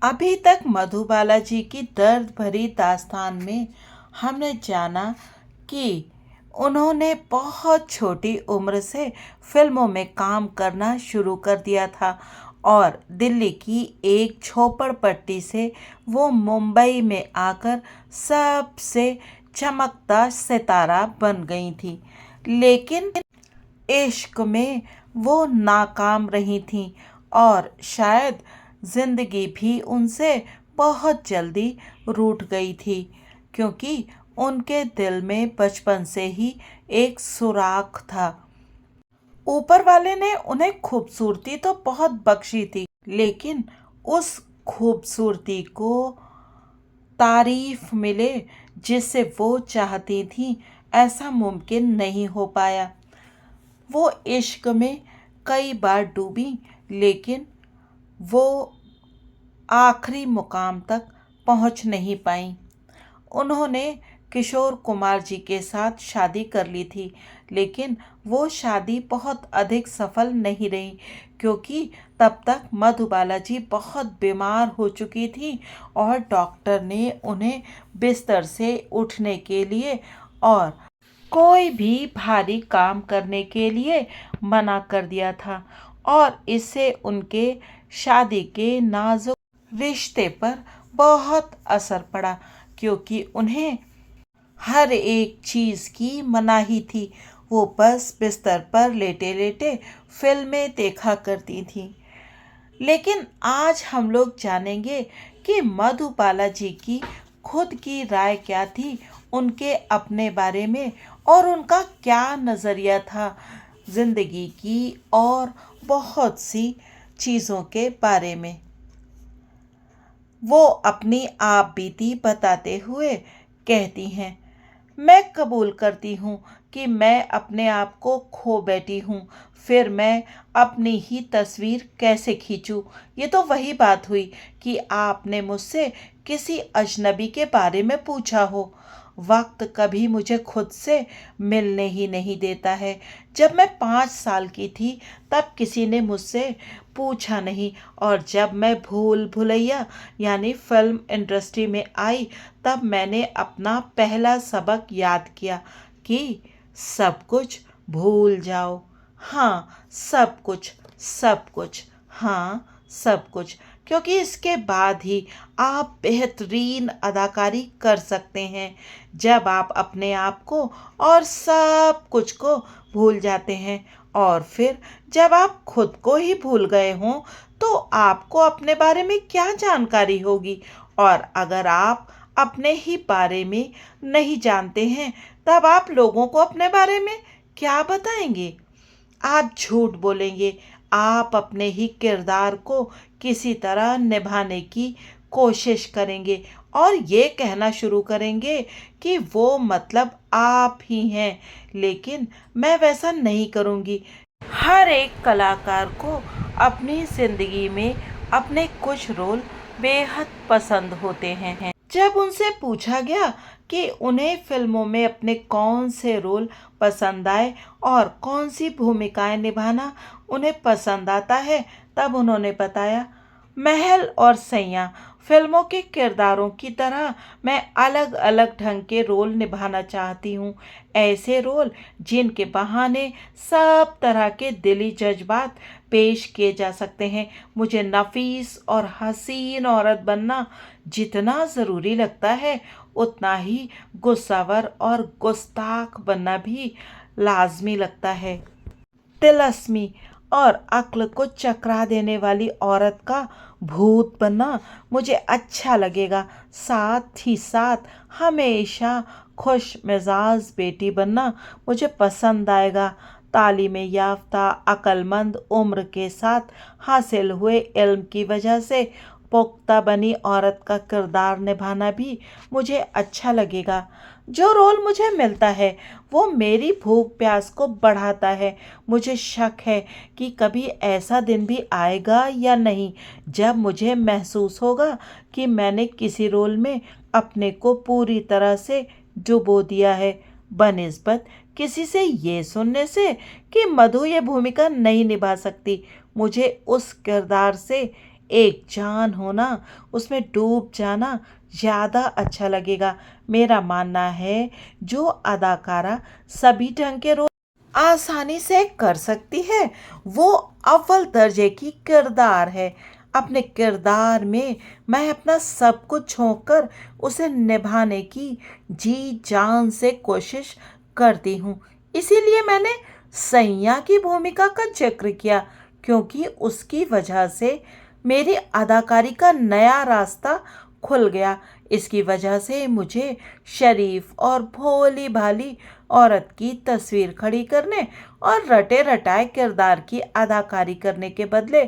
अभी तक मधुबाला जी की दर्द भरी दास्तान में हमने जाना कि उन्होंने बहुत छोटी उम्र से फिल्मों में काम करना शुरू कर दिया था और दिल्ली की एक झोपड़पट्टी से वो मुंबई में आकर सबसे चमकता सितारा बन गई थी। लेकिन इश्क में वो नाकाम रही थीं और शायद जिंदगी भी उनसे बहुत जल्दी रूठ गई थी, क्योंकि उनके दिल में बचपन से ही एक सुराख था। ऊपर वाले ने उन्हें खूबसूरती तो बहुत बख्शी थी, लेकिन उस खूबसूरती को तारीफ मिले जिसे वो चाहती थी, ऐसा मुमकिन नहीं हो पाया। वो इश्क में कई बार डूबी, लेकिन वो आखिरी मुकाम तक पहुंच नहीं पाई। उन्होंने किशोर कुमार जी के साथ शादी कर ली थी, लेकिन वो शादी बहुत अधिक सफल नहीं रही, क्योंकि तब तक मधुबाला जी बहुत बीमार हो चुकी थी और डॉक्टर ने उन्हें बिस्तर से उठने के लिए और कोई भी भारी काम करने के लिए मना कर दिया था, और इससे उनके शादी के नाजुक रिश्ते पर बहुत असर पड़ा, क्योंकि उन्हें हर एक चीज़ की मनाही थी। वो बस बिस्तर पर लेटे लेटे फिल्में देखा करती थी। लेकिन आज हम लोग जानेंगे कि मधुबाला जी की खुद की राय क्या थी उनके अपने बारे में, और उनका क्या नज़रिया था जिंदगी की और बहुत सी चीज़ों के बारे में। वो अपनी आप बीती बताते हुए कहती हैं, मैं कबूल करती हूँ कि मैं अपने आप को खो बैठी हूँ। फिर मैं अपनी ही तस्वीर कैसे खींचूं? ये तो वही बात हुई कि आपने मुझसे किसी अजनबी के बारे में पूछा हो। वक्त कभी मुझे खुद से मिलने ही नहीं देता है। जब मैं 5 साल की थी तब किसी ने मुझसे पूछा नहीं, और जब मैं भूल भुलैया यानी फिल्म इंडस्ट्री में आई तब मैंने अपना पहला सबक याद किया कि सब कुछ भूल जाओ। हाँ, सब कुछ, सब कुछ, हाँ, सब कुछ, क्योंकि इसके बाद ही आप बेहतरीन अदाकारी कर सकते हैं। जब आप अपने आप को और सब कुछ को भूल जाते हैं, और फिर जब आप खुद को ही भूल गए हों तो आपको अपने बारे में क्या जानकारी होगी। और अगर आप अपने ही बारे में नहीं जानते हैं तब आप लोगों को अपने बारे में क्या बताएंगे? आप झूठ बोलेंगे। आप अपने ही किरदार को किसी तरह निभाने की कोशिश करेंगे और ये कहना शुरू करेंगे कि वो मतलब आप ही हैं। लेकिन मैं वैसा नहीं करूँगी। हर एक कलाकार को अपनी जिंदगी में अपने कुछ रोल बेहद पसंद होते हैं। जब उनसे पूछा गया कि उन्हें फिल्मों में अपने कौन से रोल पसंद आए और कौन सी भूमिकाएं निभाना उन्हें पसंद आता है, तब उन्होंने बताया, महल और सैयां फिल्मों के किरदारों की तरह मैं अलग अलग ढंग के रोल निभाना चाहती हूँ। ऐसे रोल जिनके बहाने सब तरह के दिली जज्बात पेश किए जा सकते हैं। मुझे नफीस और हसीन औरत बनना जितना ज़रूरी लगता है, उतना ही गुस्सावर और गुस्ताख बनना भी लाजमी लगता है। तिलस्मी और अक्ल को चकरा देने वाली औरत का भूत बनना मुझे अच्छा लगेगा। साथ ही साथ हमेशा खुश मिजाज बेटी बनना मुझे पसंद आएगा। तालीम याफ्ता अक्लमंद उम्र के साथ हासिल हुए इल्म की वजह से पुख्ता बनी औरत का किरदार निभाना भी मुझे अच्छा लगेगा। जो रोल मुझे मिलता है वो मेरी भूख प्यास को बढ़ाता है। मुझे शक है कि कभी ऐसा दिन भी आएगा या नहीं जब मुझे महसूस होगा कि मैंने किसी रोल में अपने को पूरी तरह से डुबो दिया है, बनिस्बत किसी से ये सुनने से कि मधु ये भूमिका नहीं निभा सकती। मुझे उस किरदार से एक जान होना, उसमें डूब जाना ज़्यादा अच्छा लगेगा। मेरा मानना है जो अदाकारा सभी ढंग के रोल आसानी से कर सकती है वो अव्वल दर्जे की किरदार है। अपने किरदार में मैं अपना सब कुछ झोंक कर उसे निभाने की जी जान से कोशिश करती हूँ। इसीलिए मैंने सैया की भूमिका का जिक्र किया, क्योंकि उसकी वजह से मेरी अदाकारी का नया रास्ता खुल गया। इसकी वजह से मुझे शरीफ और भोली भाली औरत की तस्वीर खड़ी करने और रटे रटाए किरदार की अदाकारी करने के बदले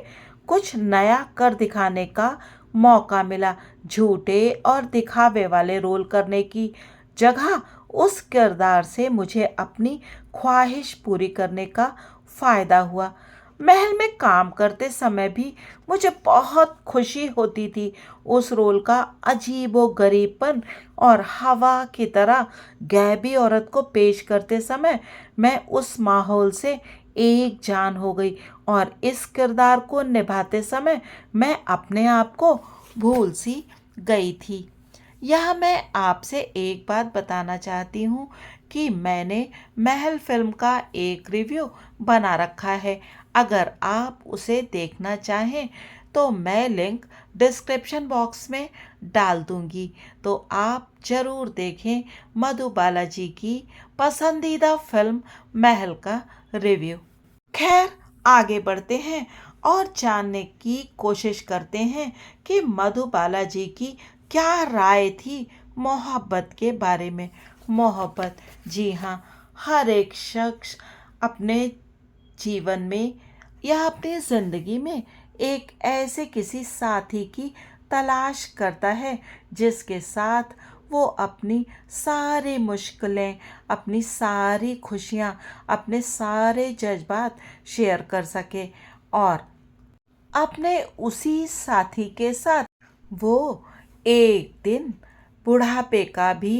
कुछ नया कर दिखाने का मौका मिला। झूठे और दिखावे वाले रोल करने की जगह उस किरदार से मुझे अपनी ख्वाहिश पूरी करने का फ़ायदा हुआ। महल में काम करते समय भी मुझे बहुत खुशी होती थी। उस रोल का अजीबो गरीबपन और हवा की तरह गैबी औरत को पेश करते समय मैं उस माहौल से एक जान हो गई और इस किरदार को निभाते समय मैं अपने आप को भूल सी गई थी। यह मैं आपसे एक बात बताना चाहती हूँ कि मैंने महल फिल्म का एक रिव्यू बना रखा है। अगर आप उसे देखना चाहें तो मैं लिंक डिस्क्रिप्शन बॉक्स में डाल दूंगी, तो आप ज़रूर देखें मधु बालाजी की पसंदीदा फिल्म महल का रिव्यू। खैर, आगे बढ़ते हैं और जानने की कोशिश करते हैं कि मधु बालाजी की क्या राय थी मोहब्बत के बारे में। मोहब्बत, जी हाँ, हर एक शख्स अपने जीवन में या अपनी ज़िंदगी में एक ऐसे किसी साथी की तलाश करता है जिसके साथ वो अपनी सारी मुश्किलें, अपनी सारी खुशियाँ, अपने सारे जज्बात शेयर कर सके और अपने उसी साथी के साथ वो एक दिन बुढ़ापे का भी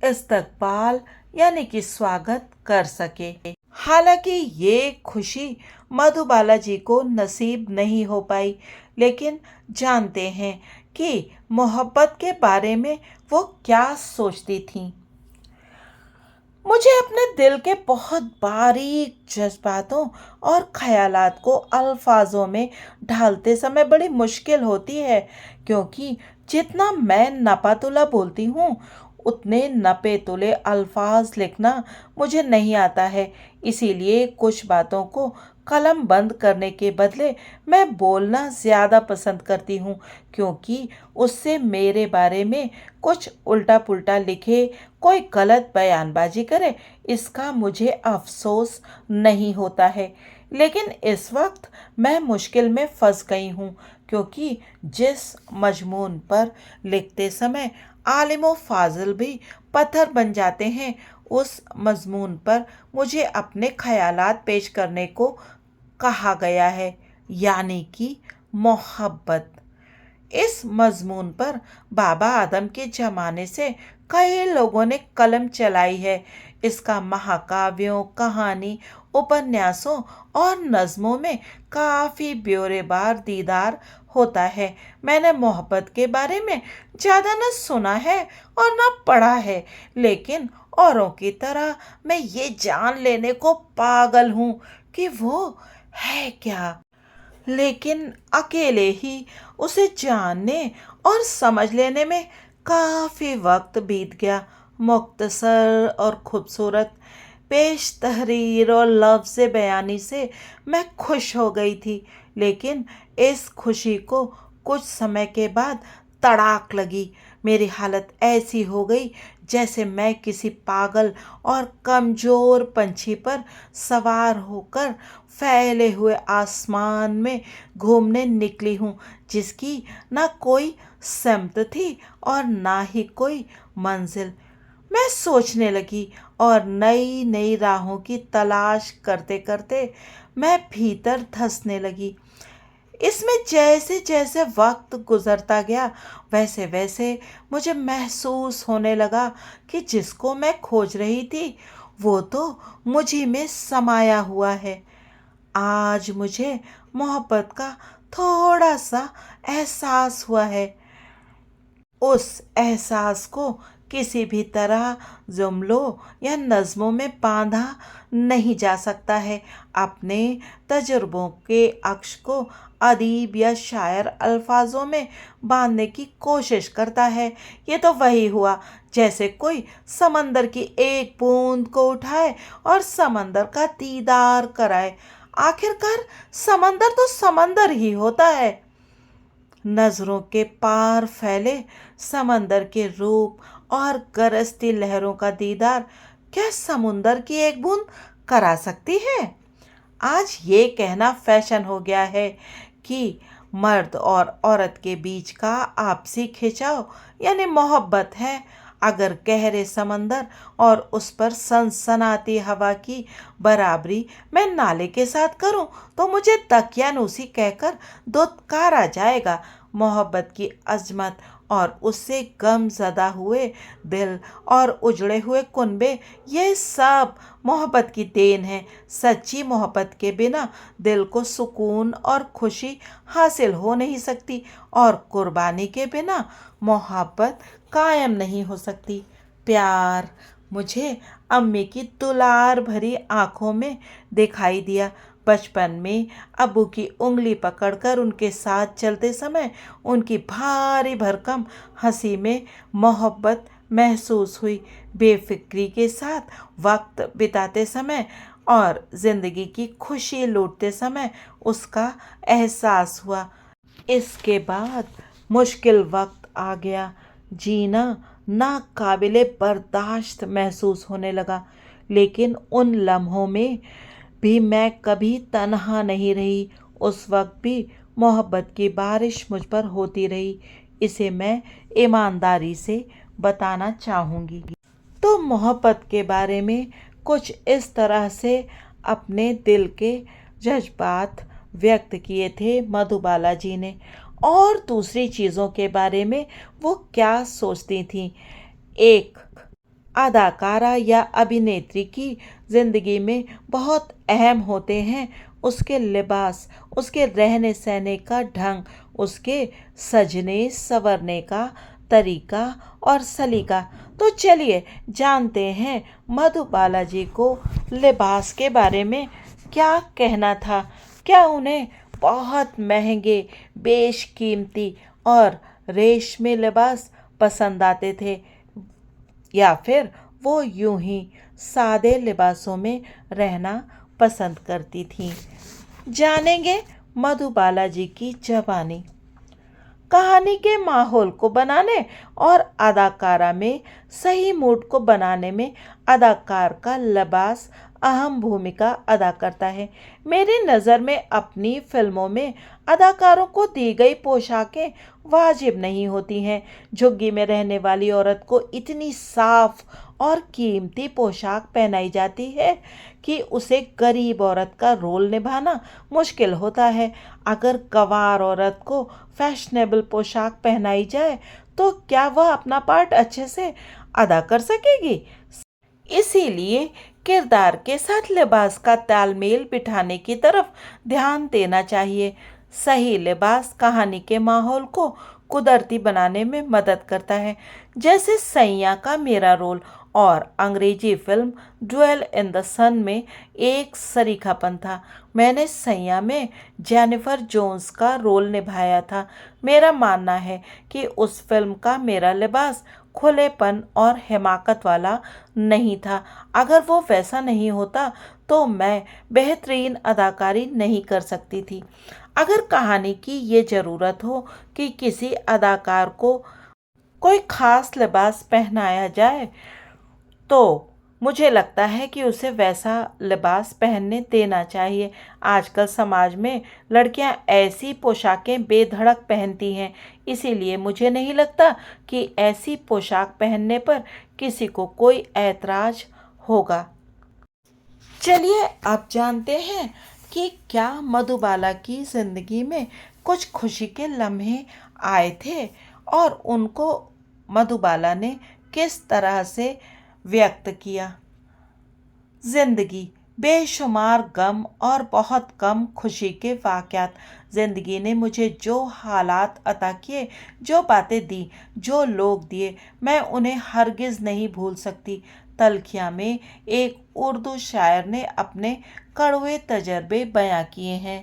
इस्तकबाल यानी कि स्वागत कर सके। हालांकि ये खुशी मधुबाला जी को नसीब नहीं हो पाई, लेकिन जानते हैं कि मोहब्बत के बारे में वो क्या सोचती थीं। मुझे अपने दिल के बहुत बारीक जज्बातों और ख्यालात को अल्फाजों में ढालते समय बड़ी मुश्किल होती है, क्योंकि जितना मैं नपातुला बोलती हूँ उतने नपे तुले अल्फाज लिखना मुझे नहीं आता है। इसीलिए कुछ बातों को कलम बंद करने के बदले मैं बोलना ज़्यादा पसंद करती हूँ, क्योंकि उससे मेरे बारे में कुछ उल्टा पुल्टा लिखे, कोई गलत बयानबाजी करे, इसका मुझे अफसोस नहीं होता है। लेकिन इस वक्त मैं मुश्किल में फंस गई हूँ, क्योंकि जिस मजमून पर लिखते समय आलिम व फाजिल भी पत्थर बन जाते हैं, उस मजमून पर मुझे अपने ख़यालात पेश करने को कहा गया है, यानी कि मोहब्बत। इस मजमून पर बाबा आदम के ज़माने से कई लोगों ने कलम चलाई है। इसका महाकाव्यों, कहानी, उपन्यासों और नज़मों में काफ़ी ब्यौरेवार दीदार होता है। मैंने मोहब्बत के बारे में ज़्यादा न सुना है और न पढ़ा है, लेकिन औरों की तरह मैं ये जान लेने को पागल हूँ कि वो है क्या। लेकिन अकेले ही उसे जानने और समझ लेने में काफ़ी वक्त बीत गया। मुख्तसर और खूबसूरत पेश तहरीर और लफ्ज़ बयानी से मैं खुश हो गई थी, लेकिन इस खुशी को कुछ समय के बाद तड़ाक लगी। मेरी हालत ऐसी हो गई जैसे मैं किसी पागल और कमज़ोर पंछी पर सवार होकर फैले हुए आसमान में घूमने निकली हूँ, जिसकी ना कोई सिमत थी और ना ही कोई मंजिल। मैं सोचने लगी और नई नई राहों की तलाश करते करते मैं भीतर धंसने लगी। इसमें जैसे जैसे वक्त गुजरता गया, वैसे वैसे मुझे महसूस होने लगा कि जिसको मैं खोज रही थी वो तो मुझी में समाया हुआ है। आज मुझे मोहब्बत का थोड़ा सा एहसास हुआ है। उस एहसास को किसी भी तरह जुमलों या नज़्मों में बांधा नहीं जा सकता है। अपने तजुर्बों के अक्ष को अदीब या शायर अल्फाजों में बांधने की कोशिश करता है। ये तो वही हुआ जैसे कोई समंदर की एक बूंद को उठाए और समंदर का दीदार कराए। आखिरकार समंदर तो समंदर ही होता है। नजरों के पार फैले समंदर के रूप और गरजती लहरों का दीदार क्या समुंदर की एक बूंद करा सकती है? आज ये कहना फैशन हो गया है कि मर्द और औरत के बीच का आपसी खिंचाव यानी मोहब्बत है। अगर गहरे समंदर और उस पर सनसनाती हवा की बराबरी मैं नाले के साथ करूं तो मुझे दकियानूसी कहकर दुत्कारा जाएगा। मोहब्बत की अजमत और उससे गमज़दा हुए दिल और उजड़े हुए कुनबे, ये सब मोहब्बत की देन है। सच्ची मोहब्बत के बिना दिल को सुकून और खुशी हासिल हो नहीं सकती और कुर्बानी के बिना मोहब्बत कायम नहीं हो सकती। प्यार मुझे अम्मी की दुलार भरी आंखों में दिखाई दिया। बचपन में अब्बू की उंगली पकड़कर उनके साथ चलते समय उनकी भारी भरकम हंसी में मोहब्बत महसूस हुई। बेफिक्री के साथ वक्त बिताते समय और ज़िंदगी की खुशी लूटते समय उसका एहसास हुआ। इसके बाद मुश्किल वक्त आ गया। जीना नाकाबिले बर्दाश्त महसूस होने लगा। लेकिन उन लम्हों में भी मैं कभी तन्हा नहीं रही। उस वक्त भी मोहब्बत की बारिश मुझ पर होती रही। इसे मैं ईमानदारी से बताना चाहूँगी। तो मोहब्बत के बारे में कुछ इस तरह से अपने दिल के जज्बात व्यक्त किए थे मधुबाला जी ने। और दूसरी चीज़ों के बारे में वो क्या सोचती थीं। एक अदाकारा या अभिनेत्री की ज़िंदगी में बहुत अहम होते हैं उसके लिबास, उसके रहने सहने का ढंग, उसके सजने संवरने का तरीका और सलीका। तो चलिए जानते हैं मधुबाला जी को लिबास के बारे में क्या कहना था। क्या उन्हें बहुत महंगे, बेशकीमती और रेशमी लिबास पसंद आते थे या फिर वो यूं ही सादे लिबासों में रहना पसंद करती थीं? जानेंगे मधुबाला जी की ज़बानी। कहानी के माहौल को बनाने और अदाकारा में सही मूड को बनाने में अदाकार का लिबास अहम भूमिका अदा करता है। मेरी नज़र में अपनी फिल्मों में अदाकारों को दी गई पोशाकें वाजिब नहीं होती हैं। झुग्गी में रहने वाली औरत को इतनी साफ और कीमती पोशाक पहनाई जाती है कि उसे गरीब औरत का रोल निभाना मुश्किल होता है। अगर गंवार औरत को फैशनेबल पोशाक पहनाई जाए तो क्या वह अपना पार्ट अच्छे से अदा कर सकेगी? इसीलिए किरदार के साथ लिबास का तालमेल बिठाने की तरफ ध्यान देना चाहिए। सही लिबास कहानी के माहौल को कुदरती बनाने में मदद करता है। जैसे सैया का मेरा रोल और अंग्रेजी फिल्म ड्वेल इन द सन में एक सरीखापन था। मैंने सैया में जेनिफर जोन्स का रोल निभाया था। मेरा मानना है कि उस फिल्म का मेरा लिबास खुलेपन और हिमाकत वाला नहीं था। अगर वो वैसा नहीं होता तो मैं बेहतरीन अदाकारी नहीं कर सकती थी। अगर कहानी की ये ज़रूरत हो कि किसी अदाकार को कोई ख़ास लिबास पहनाया जाए तो मुझे लगता है कि उसे वैसा लिबास पहनने देना चाहिए। आजकल समाज में लड़कियां ऐसी पोशाकें बेधड़क पहनती हैं, इसीलिए मुझे नहीं लगता कि ऐसी पोशाक पहनने पर किसी को कोई ऐतराज़ होगा। चलिए अब जानते हैं कि क्या मधुबाला की ज़िंदगी में कुछ खुशी के लम्हे आए थे और उनको मधुबाला ने किस तरह से व्यक्त किया। ज़िंदगी बेशुमार गम और बहुत कम खुशी के वाक़यात ज़िंदगी ने मुझे जो हालात अता किए, जो बातें दी, जो लोग दिए, मैं उन्हें हरगिज़ नहीं भूल सकती। तलखियाँ में एक उर्दू शायर ने अपने कड़वे तजर्बे बयां किए हैं।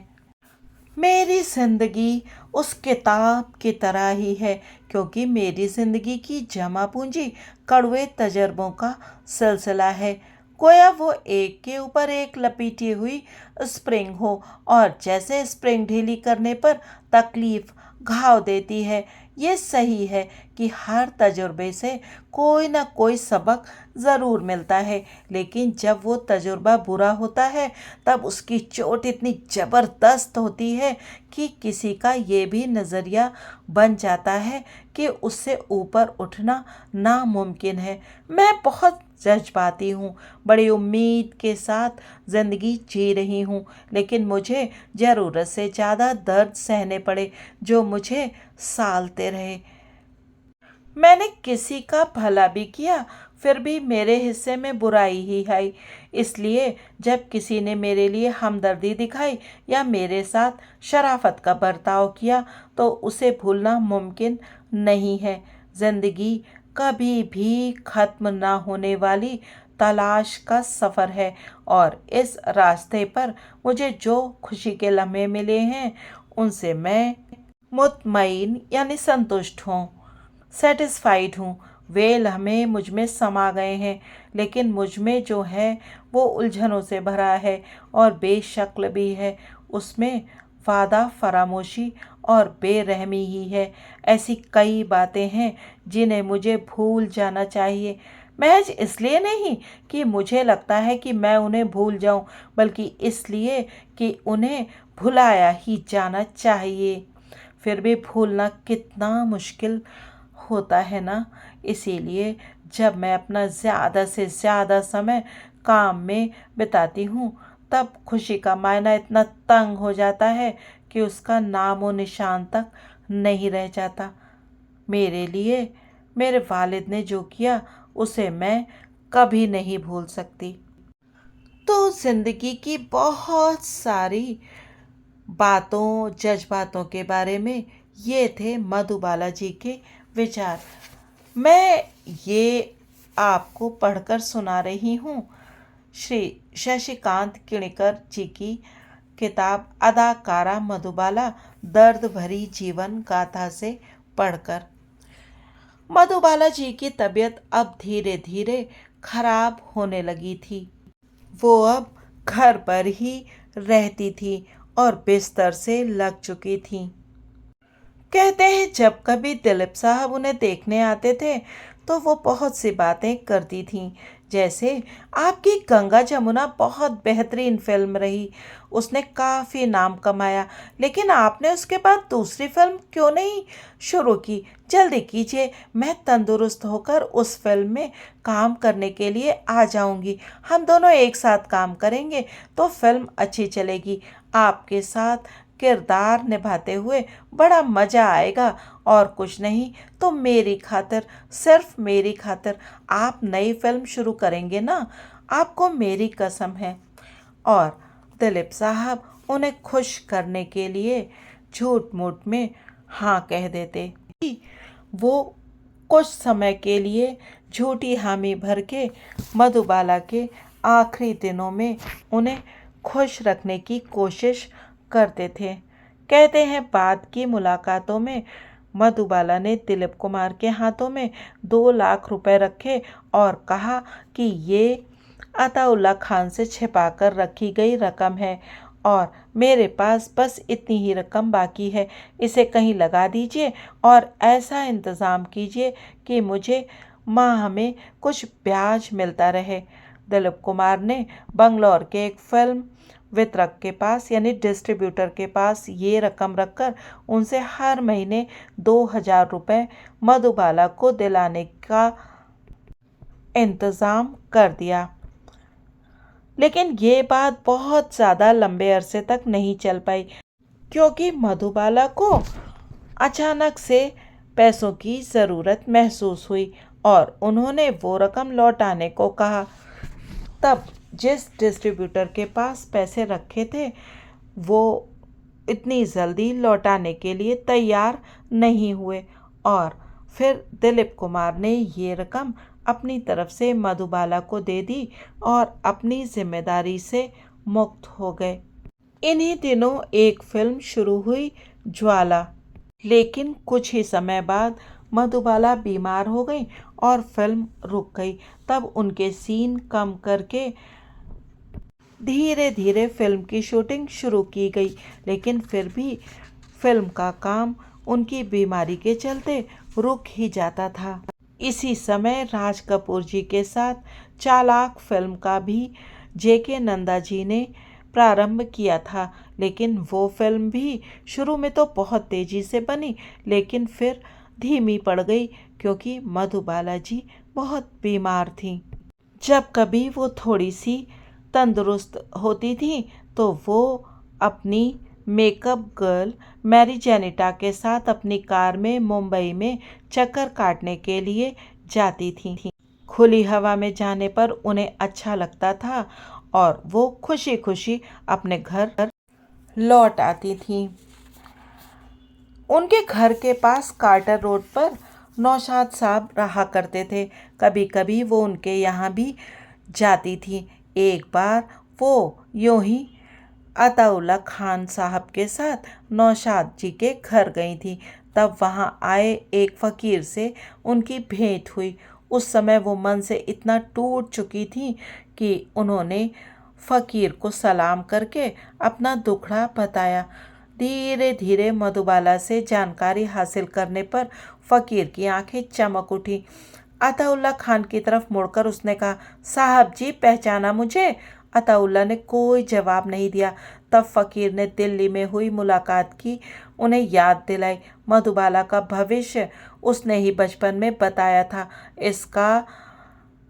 मेरी ज़िंदगी उस किताब की तरह ही है, क्योंकि मेरी ज़िंदगी की जमा पूंजी कड़वे तजर्बों का सिलसिला है। गोया वो एक के ऊपर एक लपेटी हुई स्प्रिंग हो, और जैसे स्प्रिंग ढीली करने पर तकलीफ घाव देती है। ये सही है कि हर तजुर्बे से कोई ना कोई सबक ज़रूर मिलता है, लेकिन जब वो तजुर्बा बुरा होता है तब उसकी चोट इतनी ज़बरदस्त होती है कि किसी का ये भी नज़रिया बन जाता है कि उससे ऊपर उठना नामुमकिन है। मैं बहुत जज्बाती हूँ, बड़ी उम्मीद के साथ ज़िंदगी जी रही हूँ, लेकिन मुझे ज़रूरत से ज़्यादा दर्द सहने पड़े जो मुझे सालते रहे। मैंने किसी का भला भी किया, फिर भी मेरे हिस्से में बुराई ही आई। इसलिए जब किसी ने मेरे लिए हमदर्दी दिखाई या मेरे साथ शराफत का बर्ताव किया तो उसे भूलना मुमकिन नहीं है। ज़िंदगी कभी भी ख़त्म ना होने वाली तलाश का सफ़र है, और इस रास्ते पर मुझे जो खुशी के लम्हे मिले हैं उनसे मैं मुतमईन यानी संतुष्ट हूँ, सेटिस्फाइड हूँ। वे लम्हे मुझ में समा गए हैं, लेकिन मुझ में जो है वो उलझनों से भरा है और बेशक्ल भी है। उसमें वादा फरामोशी और बेरहमी ही है। ऐसी कई बातें हैं जिन्हें मुझे भूल जाना चाहिए, महज इसलिए नहीं कि मुझे लगता है कि मैं उन्हें भूल जाऊं, बल्कि इसलिए कि उन्हें भुलाया ही जाना चाहिए। फिर भी भूलना कितना मुश्किल होता है ना। इसीलिए जब मैं अपना ज़्यादा से ज़्यादा समय काम में बिताती हूँ, तब खुशी का मायना इतना तंग हो जाता है कि उसका नामो निशान तक नहीं रह जाता। मेरे लिए मेरे वालिद ने जो किया उसे मैं कभी नहीं भूल सकती। तो ज़िंदगी की बहुत सारी बातों, जज़्बातों के बारे में ये थे मधुबाला जी के विचार। मैं ये आपको पढ़कर सुना रही हूँ श्री शशिकांत किणिकर जी की किताब अदाकारा मधुबाला दर्द भरी जीवन गाथा से पढ़कर। मधुबाला जी की तबीयत अब धीरे धीरे खराब होने लगी थी। वो अब घर पर ही रहती थी और बिस्तर से लग चुकी थी। कहते हैं जब कभी दिलीप साहब उन्हें देखने आते थे तो वो बहुत सी बातें करती थीं, जैसे आपकी गंगा जमुना बहुत बेहतरीन फिल्म रही, उसने काफ़ी नाम कमाया, लेकिन आपने उसके बाद दूसरी फिल्म क्यों नहीं शुरू की? जल्दी कीजिए, मैं तंदुरुस्त होकर उस फिल्म में काम करने के लिए आ जाऊंगी। हम दोनों एक साथ काम करेंगे तो फिल्म अच्छी चलेगी। आपके साथ किरदार निभाते हुए बड़ा मज़ा आएगा, और कुछ नहीं तो मेरी खातिर, सिर्फ मेरी खातिर आप नई फिल्म शुरू करेंगे ना, आपको मेरी कसम है। और दिलीप साहब उन्हें खुश करने के लिए झूठ मूठ में हाँ कह देते। वो कुछ समय के लिए झूठी हामी भर के मधुबाला के आखिरी दिनों में उन्हें खुश रखने की कोशिश करते थे। कहते हैं बाद की मुलाकातों में मधुबाला ने दिलीप कुमार के हाथों में 2 लाख रुपए रखे और कहा कि ये अताउल्ला खान से छिपाकर रखी गई रकम है, और मेरे पास बस इतनी ही रकम बाकी है, इसे कहीं लगा दीजिए और ऐसा इंतज़ाम कीजिए कि मुझे माह में कुछ ब्याज मिलता रहे। दिलीप कुमार ने बंगलौर के एक फिल्म वितरक के पास यानी डिस्ट्रीब्यूटर के पास ये रकम रखकर उनसे हर महीने 2,000 रुपये मधुबाला को दिलाने का इंतज़ाम कर दिया। लेकिन ये बात बहुत ज़्यादा लंबे अरसे तक नहीं चल पाई, क्योंकि मधुबाला को अचानक से पैसों की ज़रूरत महसूस हुई और उन्होंने वो रकम लौटाने को कहा। तब जिस डिस्ट्रीब्यूटर के पास पैसे रखे थे वो इतनी जल्दी लौटाने के लिए तैयार नहीं हुए और फिर दिलीप कुमार ने ये रकम अपनी तरफ से मधुबाला को दे दी और अपनी जिम्मेदारी से मुक्त हो गए। इन्हीं दिनों एक फिल्म शुरू हुई, ज्वाला। लेकिन कुछ ही समय बाद मधुबाला बीमार हो गई और फिल्म रुक गई। तब उनके सीन कम करके धीरे धीरे फिल्म की शूटिंग शुरू की गई, लेकिन फिर भी फिल्म का काम उनकी बीमारी के चलते रुक ही जाता था। इसी समय राज कपूर जी के साथ चालाक फिल्म का भी जेके नंदा जी ने प्रारंभ किया था, लेकिन वो फिल्म भी शुरू में तो बहुत तेजी से बनी, लेकिन फिर धीमी पड़ गई क्योंकि मधुबाला जी बहुत बीमार थीं। जब कभी वो थोड़ी सी तंदुरुस्त होती थी तो वो अपनी मेकअप गर्ल मैरी जेनिटा के साथ अपनी कार में मुंबई में चक्कर काटने के लिए जाती थी। खुली हवा में जाने पर उन्हें अच्छा लगता था और वो खुशी खुशी अपने घर लौट आती थी। उनके घर के पास कार्टर रोड पर नौशाद साहब रहा करते थे। कभी कभी वो उनके यहाँ भी जाती थी। एक बार वो यूं ही अताउल्ला खान साहब के साथ नौशाद जी के घर गई थी। तब वहाँ आए एक फ़कीर से उनकी भेंट हुई। उस समय वो मन से इतना टूट चुकी थी कि उन्होंने फ़कीर को सलाम करके अपना दुखड़ा बताया। धीरे धीरे मधुबाला से जानकारी हासिल करने पर फ़कीर की आंखें चमक उठी। अताउल्ला खान की तरफ मुड़कर उसने कहा, साहब जी पहचाना मुझे? अताउल्ला ने कोई जवाब नहीं दिया। तब फ़कीर ने दिल्ली में हुई मुलाकात की उन्हें याद दिलाई। मधुबाला का भविष्य उसने ही बचपन में बताया था। इसका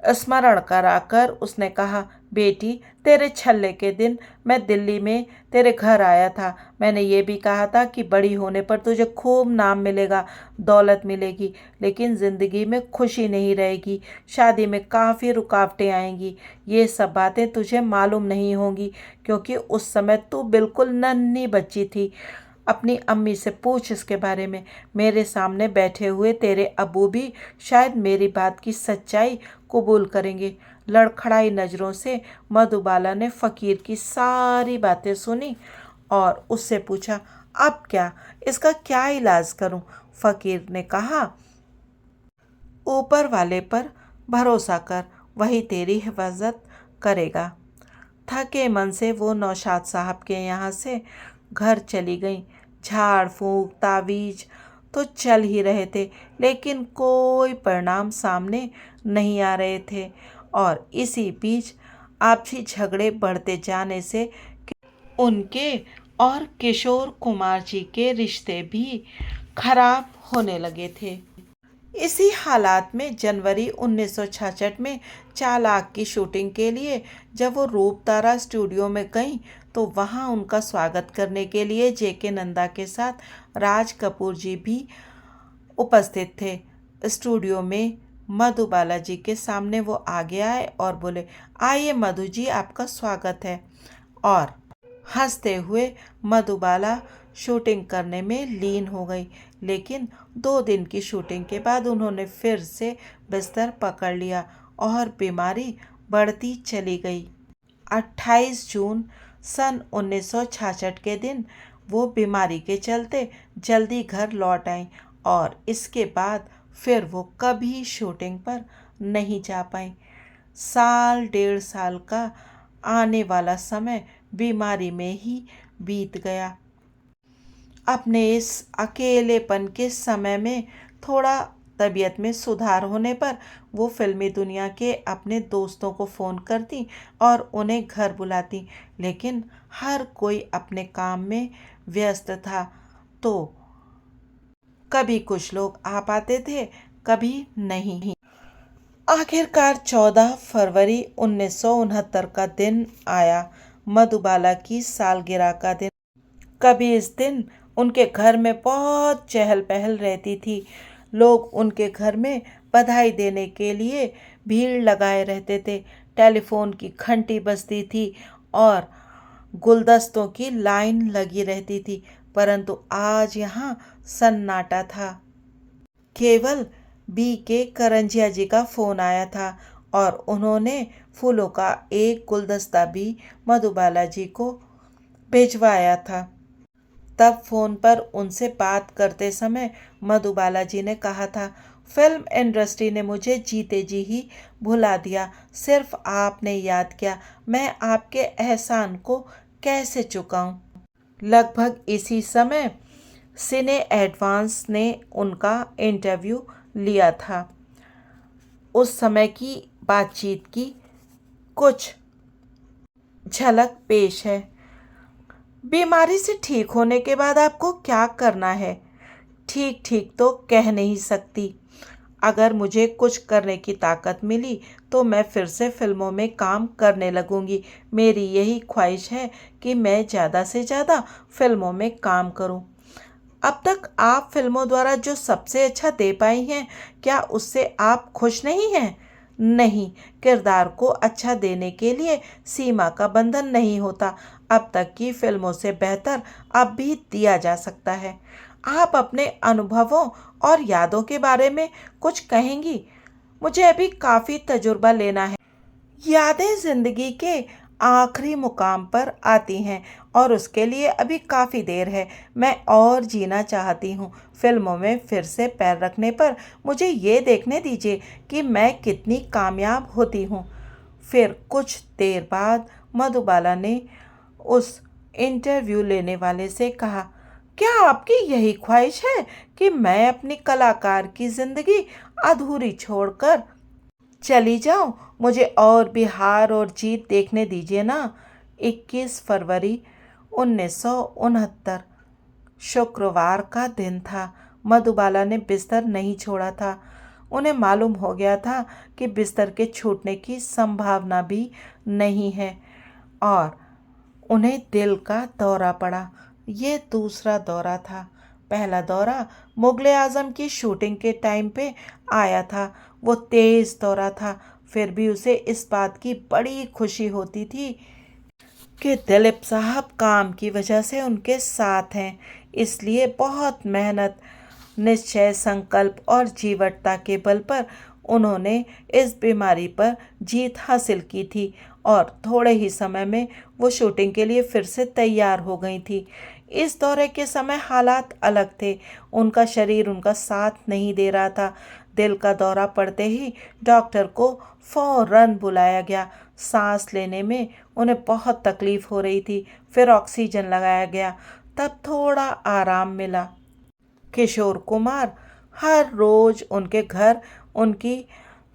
स्मरण कराकर उसने कहा, बेटी तेरे छल्ले के दिन मैं दिल्ली में तेरे घर आया था। मैंने ये भी कहा था कि बड़ी होने पर तुझे खूब नाम मिलेगा, दौलत मिलेगी, लेकिन ज़िंदगी में खुशी नहीं रहेगी, शादी में काफ़ी रुकावटें आएंगी। ये सब बातें तुझे मालूम नहीं होंगी क्योंकि उस समय तू बिल्कुल नन्ही बच्ची थी। अपनी अम्मी से पूछ इसके बारे में। मेरे सामने बैठे हुए तेरे अबू भी शायद मेरी बात की सच्चाई कबूल करेंगे। लड़खड़ाई नज़रों से मधुबाला ने फ़कीर की सारी बातें सुनी और उससे पूछा, अब क्या, इसका क्या इलाज करूं? फ़कीर ने कहा, ऊपर वाले पर भरोसा कर, वही तेरी हिफाजत करेगा। थके मन से वो नौशाद साहब के यहाँ से घर चली गई। झाड़ फूंक तावीज तो चल ही रहे थे, लेकिन कोई परिणाम सामने नहीं आ रहे थे और इसी बीच आपसी झगड़े बढ़ते जाने से उनके और किशोर कुमार जी के रिश्ते भी खराब होने लगे थे। इसी हालात में जनवरी 1966 में चालाक की शूटिंग के लिए जब वो रूप तारा स्टूडियो में गईं तो वहाँ उनका स्वागत करने के लिए जेके नंदा के साथ राज कपूर जी भी उपस्थित थे। स्टूडियो में मधुबाला जी के सामने वो आगे आए और बोले, आइए मधु जी, आपका स्वागत है। और हंसते हुए मधुबाला शूटिंग करने में लीन हो गई। लेकिन 2 दिन की शूटिंग के बाद उन्होंने फिर से बिस्तर पकड़ लिया और बीमारी बढ़ती चली गई। 28 जून सन 1966 के दिन वो बीमारी के चलते जल्दी घर लौट आई और इसके बाद फिर वो कभी शूटिंग पर नहीं जा पाई। साल 1.5 साल का आने वाला समय बीमारी में ही बीत गया। अपने इस अकेलेपन के समय में थोड़ा तबीयत में सुधार होने पर वो फिल्मी दुनिया के अपने दोस्तों को फ़ोन करती और उन्हें घर बुलाती, लेकिन हर कोई अपने काम में व्यस्त था। तो कभी कुछ लोग आ पाते थे, कभी नहीं। आखिरकार 14 फरवरी 1969 का दिन आया, मधुबाला की सालगिरह का दिन। कभी इस दिन उनके घर में बहुत चहल पहल रहती थी। लोग उनके घर में बधाई देने के लिए भीड़ लगाए रहते थे। टेलीफोन की घंटी बजती थी और गुलदस्तों की लाइन लगी रहती थी, परंतु आज यहाँ सन्नाटा था। केवल बी के करंजिया जी का फोन आया था और उन्होंने फूलों का एक गुलदस्ता भी मधुबाला जी को भिजवाया था। तब फोन पर उनसे बात करते समय मधुबाला जी ने कहा था, फिल्म इंडस्ट्री ने मुझे जीते जी ही भुला दिया, सिर्फ आपने याद किया, मैं आपके एहसान को कैसे चुकाऊं। लगभग इसी समय सिने एडवांस ने उनका इंटरव्यू लिया था। उस समय की बातचीत की कुछ झलक पेश है। बीमारी से ठीक होने के बाद आपको क्या करना है? ठीक ठीक तो कह नहीं सकती। अगर मुझे कुछ करने की ताकत मिली तो मैं फिर से फिल्मों में काम करने लगूंगी। मेरी यही ख्वाहिश है कि मैं ज़्यादा से ज़्यादा फिल्मों में काम करूं। अब तक आप फिल्मों द्वारा जो सबसे अच्छा दे पाई हैं, क्या उससे आप खुश नहीं हैं? नहीं, किरदार को अच्छा देने के लिए सीमा का बंधन नहीं होता। अब तक की फिल्मों से बेहतर अब भी दिया जा सकता है। आप अपने अनुभवों और यादों के बारे में कुछ कहेंगी? मुझे अभी काफ़ी तजुर्बा लेना है। यादें जिंदगी के आखिरी मुकाम पर आती हैं और उसके लिए अभी काफ़ी देर है। मैं और जीना चाहती हूँ। फिल्मों में फिर से पैर रखने पर मुझे ये देखने दीजिए कि मैं कितनी कामयाब होती हूँ। फिर कुछ देर बाद मधुबाला ने उस इंटरव्यू लेने वाले से कहा, क्या आपकी यही ख्वाहिश है कि मैं अपनी कलाकार की ज़िंदगी अधूरी छोड़कर चली जाऊं? मुझे और भी हार और जीत देखने दीजिए ना। 21 फरवरी 1969 शुक्रवार का दिन था। मधुबाला ने बिस्तर नहीं छोड़ा था। उन्हें मालूम हो गया था कि बिस्तर के छूटने की संभावना भी नहीं है और उन्हें दिल का दौरा पड़ा। ये दूसरा दौरा था। पहला दौरा मुगले आजम की शूटिंग के टाइम पे आया था। वो तेज दौरा था। फिर भी उसे इस बात की बड़ी खुशी होती थी कि दिलीप साहब काम की वजह से उनके साथ हैं। इसलिए बहुत मेहनत, निश्चय, संकल्प और जीवटता के बल पर उन्होंने इस बीमारी पर जीत हासिल की थी और थोड़े ही समय में वो शूटिंग के लिए फिर से तैयार हो गई थी। इस दौरे के समय हालात अलग थे। उनका शरीर उनका साथ नहीं दे रहा था। दिल का दौरा पड़ते ही डॉक्टर को फौरन बुलाया गया। सांस लेने में उन्हें बहुत तकलीफ हो रही थी। फिर ऑक्सीजन लगाया गया, तब थोड़ा आराम मिला। किशोर कुमार हर रोज उनके घर उनकी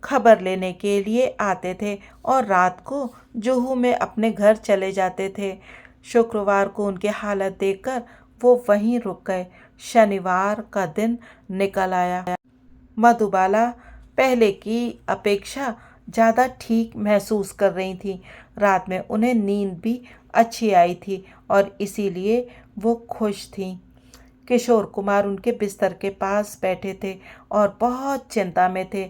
खबर लेने के लिए आते थे और रात को जुहू में अपने घर चले जाते थे। शुक्रवार को उनकी हालत देखकर वो वहीं रुक गए। शनिवार का दिन निकल आया। मधुबाला पहले की अपेक्षा ज़्यादा ठीक महसूस कर रही थी। रात में उन्हें नींद भी अच्छी आई थी और इसीलिए वो खुश थीं। किशोर कुमार उनके बिस्तर के पास बैठे थे और बहुत चिंता में थे।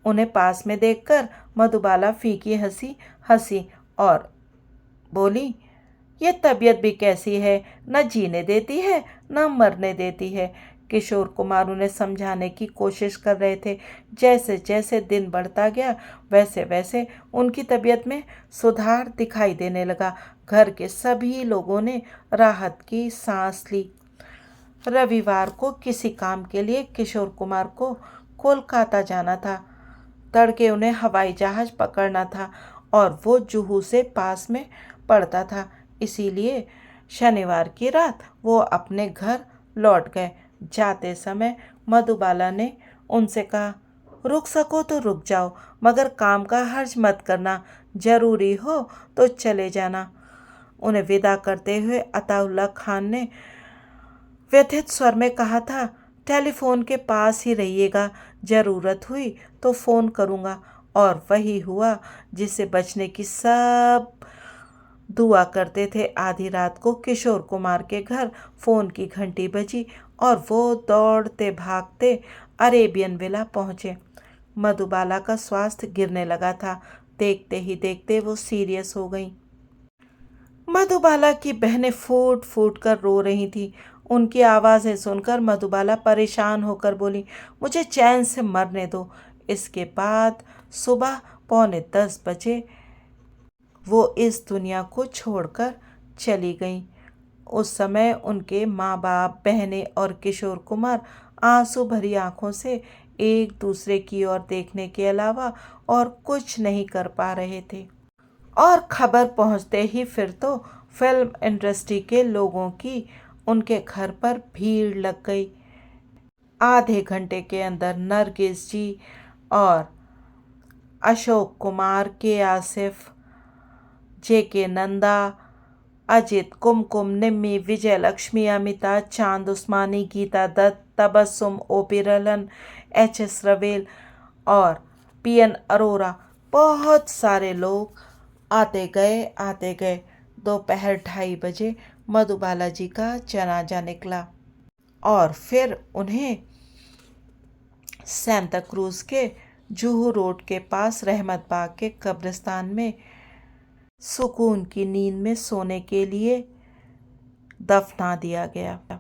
उन्हें पास में देखकर मधुबाला फीकी हंसी हंसी और बोली, ये तबीयत भी कैसी है, न जीने देती है न मरने देती है। किशोर कुमार उन्हें समझाने की कोशिश कर रहे थे। जैसे जैसे दिन बढ़ता गया वैसे वैसे उनकी तबीयत में सुधार दिखाई देने लगा। घर के सभी लोगों ने राहत की सांस ली। रविवार को किसी काम के लिए किशोर कुमार को कोलकाता जाना था। तड़के उन्हें हवाई जहाज पकड़ना था और वो जुहू से पास में पड़ता था। इसीलिए शनिवार की रात वो अपने घर लौट गए। जाते समय मधुबाला ने उनसे कहा, रुक सको तो रुक जाओ, मगर काम का हर्ज मत करना, जरूरी हो तो चले जाना। उन्हें विदा करते हुए अताउल्ला खान ने व्यथित स्वर में कहा था, टेलीफोन के पास ही रहिएगा, ज़रूरत हुई तो फ़ोन करूँगा। और वही हुआ जिससे बचने की सब दुआ करते थे। आधी रात को किशोर कुमार के घर फ़ोन की घंटी बजी और वो दौड़ते भागते अरेबियन विला पहुँचे। मधुबाला का स्वास्थ्य गिरने लगा था। देखते ही देखते वो सीरियस हो गई। मधुबाला की बहनें फूट फूट कर रो रही थीं। उनकी आवाज़ें सुनकर मधुबाला परेशान होकर बोली, मुझे चैन से मरने दो। इसके बाद सुबह 9:45 बजे वो इस दुनिया को छोड़कर चली गईं। उस समय उनके माँ बाप, बहनें और किशोर कुमार आंसू भरी आंखों से एक दूसरे की ओर देखने के अलावा और कुछ नहीं कर पा रहे थे। और खबर पहुंचते ही फिर तो फिल्म इंडस्ट्री के लोगों की उनके घर पर भीड़ लग गई। आधे घंटे के अंदर नरगिस जी और अशोक कुमार, के आसिफ, जे नंदा, अजित, कुमकुम, निम्मी, विजय लक्ष्मी, अमिता, चांद उस्मानी, गीता दत्त, तबस्सुम, ओपी रलन, एच.एस. रवेल और पी.एन. अरोरा, बहुत सारे लोग आते गए। दोपहर 2:30 बजे मधुबाला जी का जनाजा निकला और फिर उन्हें सांता क्रूज के जुहू रोड के पास रहमत बाग के कब्रिस्तान में सुकून की नींद में सोने के लिए दफना दिया गया।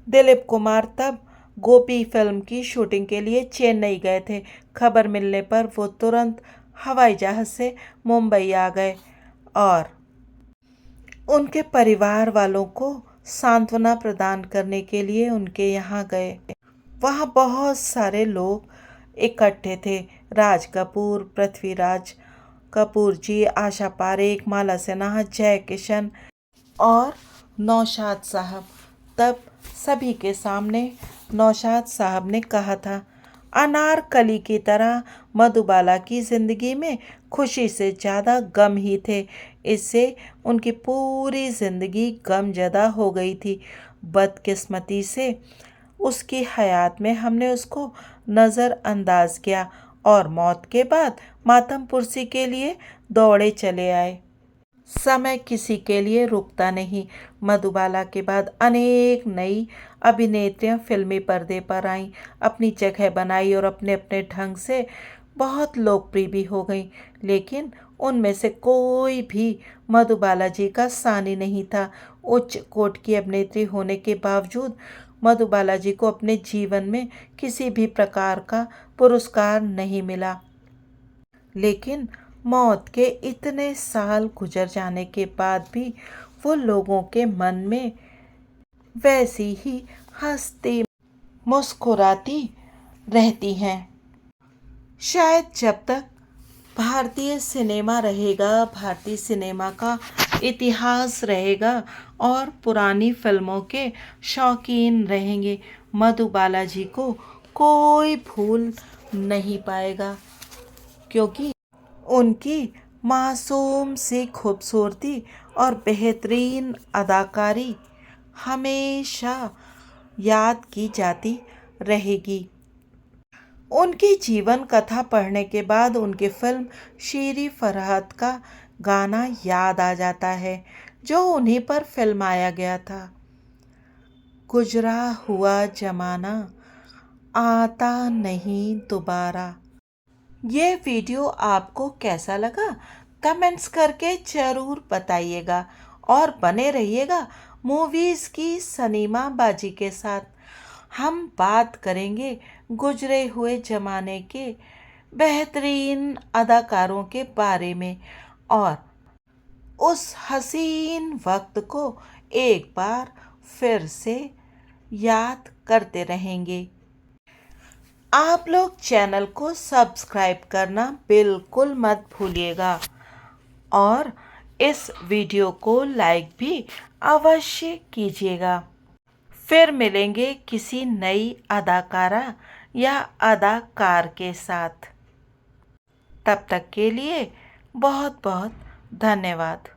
दिलीप कुमार तब गोपी फिल्म की शूटिंग के लिए चेन्नई गए थे। खबर मिलने पर वो तुरंत हवाई जहाज से मुंबई आ गए और उनके परिवार वालों को सांत्वना प्रदान करने के लिए उनके यहाँ गए। वहाँ बहुत सारे लोग इकट्ठे थे। राज कपूर, पृथ्वीराज कपूर जी, आशा पारेख, माला सिन्हा, जय किशन और नौशाद साहब। तब सभी के सामने नौशाद साहब ने कहा था, अनारकली की तरह मधुबाला की ज़िंदगी में खुशी से ज़्यादा गम ही थे। इससे उनकी पूरी ज़िंदगी गमज़दा हो गई थी। बदकिस्मती से उसकी हयात में हमने उसको नज़रअंदाज किया और मौत के बाद मातम पुरसी के लिए दौड़े चले आए। समय किसी के लिए रुकता नहीं। मधुबाला के बाद अनेक नई अभिनेत्रियां फिल्मी पर्दे पर आईं, अपनी जगह बनाई और अपने अपने ढंग से बहुत लोकप्रिय भी हो गईं। लेकिन उनमें से कोई भी मधुबाला जी का सानी नहीं था। उच्च कोट की अभिनेत्री होने के बावजूद मधुबाला जी को अपने जीवन में किसी भी प्रकार का पुरस्कार नहीं मिला। लेकिन मौत के इतने साल गुजर जाने के बाद भी वो लोगों के मन में वैसी ही हंसती मुस्कुराती रहती हैं। शायद जब तक भारतीय सिनेमा रहेगा, भारतीय सिनेमा का इतिहास रहेगा और पुरानी फिल्मों के शौकीन रहेंगे, मधुबाला जी को कोई भूल नहीं पाएगा, क्योंकि उनकी मासूम सी खूबसूरती और बेहतरीन अदाकारी हमेशा याद की जाती रहेगी। उनकी जीवन कथा पढ़ने के बाद उनकी फिल्म शीरी फरहत का गाना याद आ जाता है, जो उन्हीं पर फिल्माया गया था। गुजरा हुआ जमाना आता नहीं दोबारा। ये वीडियो आपको कैसा लगा? कमेंट्स करके ज़रूर बताइएगा और बने रहिएगा मूवीज़ की सनीमा बाजी के साथ। हम बात करेंगे गुजरे हुए ज़माने के बेहतरीन अदाकारों के बारे में और उस हसीन वक्त को एक बार फिर से याद करते रहेंगे। आप लोग चैनल को सब्सक्राइब करना बिल्कुल मत भूलिएगा और इस वीडियो को लाइक भी अवश्य कीजिएगा। फिर मिलेंगे किसी नई अदाकारा या अदाकार के साथ। तब तक के लिए बहुत बहुत धन्यवाद।